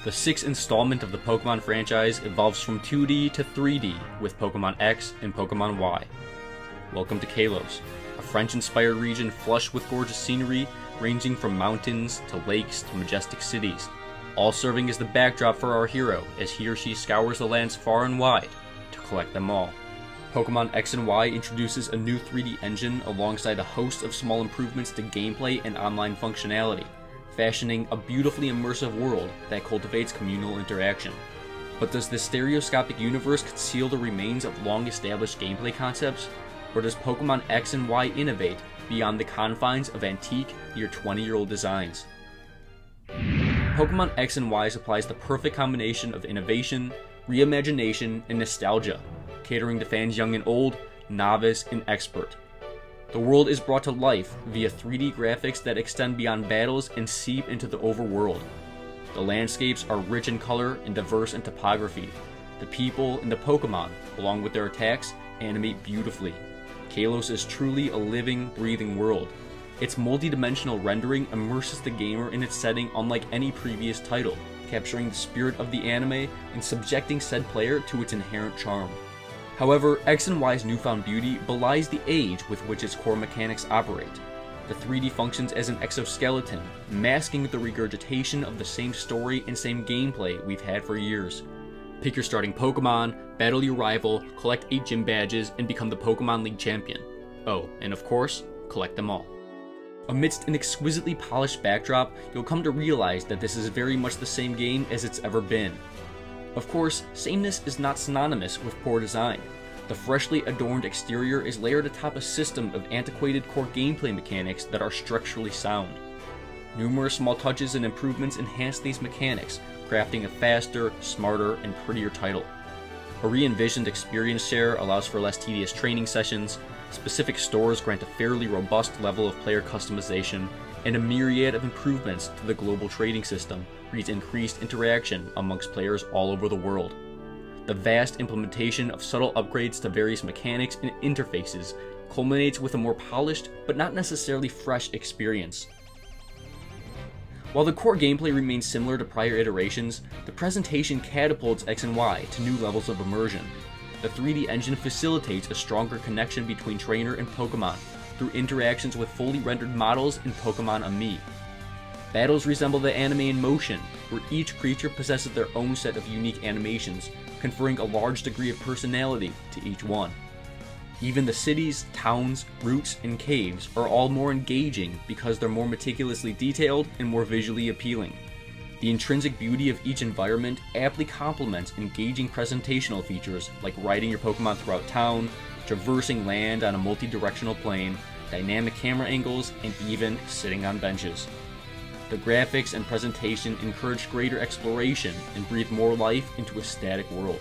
The sixth installment of the Pokemon franchise evolves from 2D to 3D with Pokemon X and Pokemon Y. Welcome to Kalos, a French-inspired region flush with gorgeous scenery ranging from mountains to lakes to majestic cities, all serving as the backdrop for our hero as he or she scours the lands far and wide to collect them all. Pokemon X and Y introduces a new 3D engine alongside a host of small improvements to gameplay and online functionality, fashioning a beautifully immersive world that cultivates communal interaction. But does this stereoscopic universe conceal the remains of long-established gameplay concepts? Or does Pokemon X and Y innovate beyond the confines of antique, near 20-year-old designs? Pokemon X and Y supplies the perfect combination of innovation, reimagination, and nostalgia, catering to fans young and old, novice and expert. The world is brought to life via 3D graphics that extend beyond battles and seep into the overworld. The landscapes are rich in color and diverse in topography. The people and the Pokemon, along with their attacks, animate beautifully. Kalos is truly a living, breathing world. Its multi-dimensional rendering immerses the gamer in its setting unlike any previous title, capturing the spirit of the anime and subjecting said player to its inherent charm. However, X and Y's newfound beauty belies the age with which its core mechanics operate. The 3D functions as an exoskeleton, masking the regurgitation of the same story and same gameplay we've had for years. Pick your starting Pokemon, battle your rival, collect 8 gym badges, and become the Pokemon League champion. Oh, and of course, collect them all. Amidst an exquisitely polished backdrop, you'll come to realize that this is very much the same game as it's ever been. Of course, sameness is not synonymous with poor design. The freshly adorned exterior is layered atop a system of antiquated core gameplay mechanics that are structurally sound. Numerous small touches and improvements enhance these mechanics, crafting a faster, smarter, and prettier title. A re-envisioned experience share allows for less tedious training sessions, specific stores grant a fairly robust level of player customization, and a myriad of improvements to the global trading system breeds increased interaction amongst players all over the world. The vast implementation of subtle upgrades to various mechanics and interfaces culminates with a more polished but not necessarily fresh experience. While the core gameplay remains similar to prior iterations, the presentation catapults X and Y to new levels of immersion. The 3D engine facilitates a stronger connection between trainer and Pokemon through interactions with fully rendered models in Pokemon Ami. Battles resemble the anime in motion, where each creature possesses their own set of unique animations, conferring a large degree of personality to each one. Even the cities, towns, routes, and caves are all more engaging because they're more meticulously detailed and more visually appealing. The intrinsic beauty of each environment aptly complements engaging presentational features like riding your Pokemon throughout town, traversing land on a multi-directional plane, dynamic camera angles, and even sitting on benches. The graphics and presentation encourage greater exploration and breathe more life into a static world.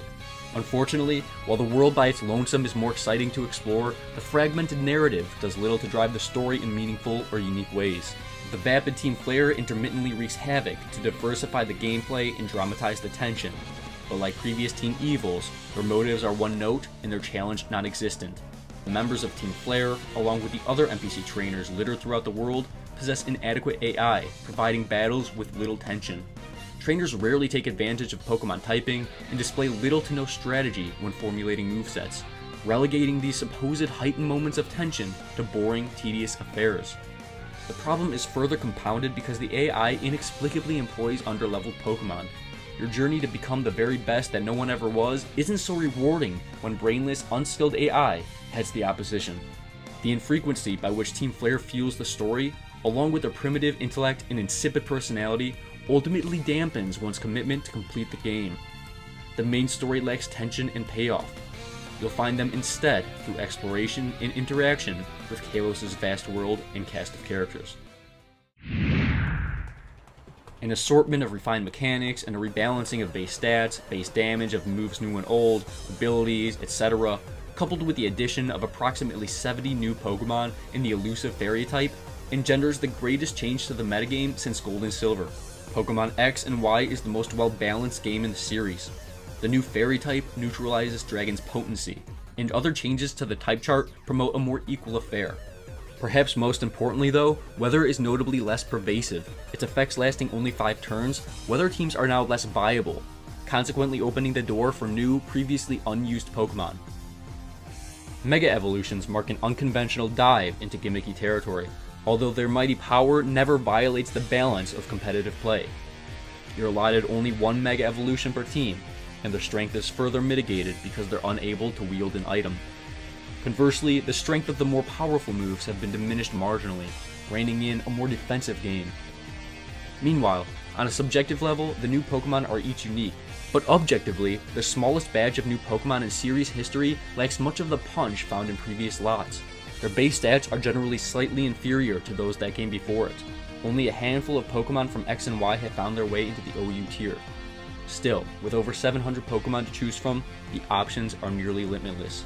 Unfortunately, while the world by its lonesome is more exciting to explore, the fragmented narrative does little to drive the story in meaningful or unique ways. The vapid Team Flare intermittently wreaks havoc to diversify the gameplay and dramatize the tension, but like previous Team Evils, their motives are one note and their challenge non-existent. The members of Team Flare, along with the other NPC trainers littered throughout the world, possess inadequate AI, providing battles with little tension. Trainers rarely take advantage of Pokemon typing and display little to no strategy when formulating movesets, relegating these supposed heightened moments of tension to boring, tedious affairs. The problem is further compounded because the AI inexplicably employs underleveled Pokemon. Your journey to become the very best that no one ever was isn't so rewarding when brainless, unskilled AI heads the opposition. The infrequency by which Team Flare fuels the story, along with their primitive intellect and insipid personality, ultimately dampens one's commitment to complete the game. The main story lacks tension and payoff. You'll find them instead through exploration and interaction with Kalos' vast world and cast of characters. An assortment of refined mechanics and a rebalancing of base stats, base damage of moves new and old, abilities, etc., coupled with the addition of approximately 70 new Pokemon in the elusive Fairy type, engenders the greatest change to the metagame since Gold and Silver. Pokemon X and Y is the most well-balanced game in the series. The new Fairy type neutralizes Dragon's potency, and other changes to the type chart promote a more equal affair. Perhaps most importantly though, weather is notably less pervasive, its effects lasting only 5 turns. Weather teams are now less viable, consequently opening the door for new, previously unused Pokemon. Mega Evolutions mark an unconventional dive into gimmicky territory, although their mighty power never violates the balance of competitive play. You're allotted only 1 Mega Evolution per team, and their strength is further mitigated because they're unable to wield an item. Conversely, the strength of the more powerful moves have been diminished marginally, reining in a more defensive game. Meanwhile, on a subjective level, the new Pokemon are each unique, but objectively, the smallest batch of new Pokemon in series history lacks much of the punch found in previous lots. Their base stats are generally slightly inferior to those that came before it. Only a handful of Pokemon from X and Y have found their way into the OU tier. Still, with over 700 Pokemon to choose from, the options are nearly limitless.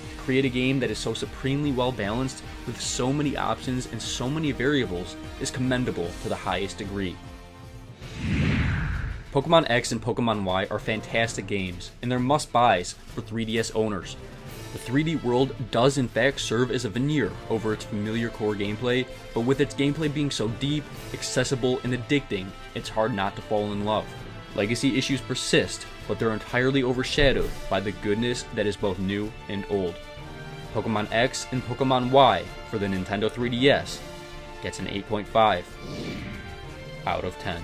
To create a game that is so supremely well balanced, with so many options and so many variables, is commendable to the highest degree. Pokemon X and Pokemon Y are fantastic games, and they're must-buys for 3DS owners. The 3D world does in fact serve as a veneer over its familiar core gameplay, but with its gameplay being so deep, accessible, and addicting, it's hard not to fall in love. Legacy issues persist, but they're entirely overshadowed by the goodness that is both new and old. Pokemon X and Pokemon Y for the Nintendo 3DS gets an 8.5 out of 10.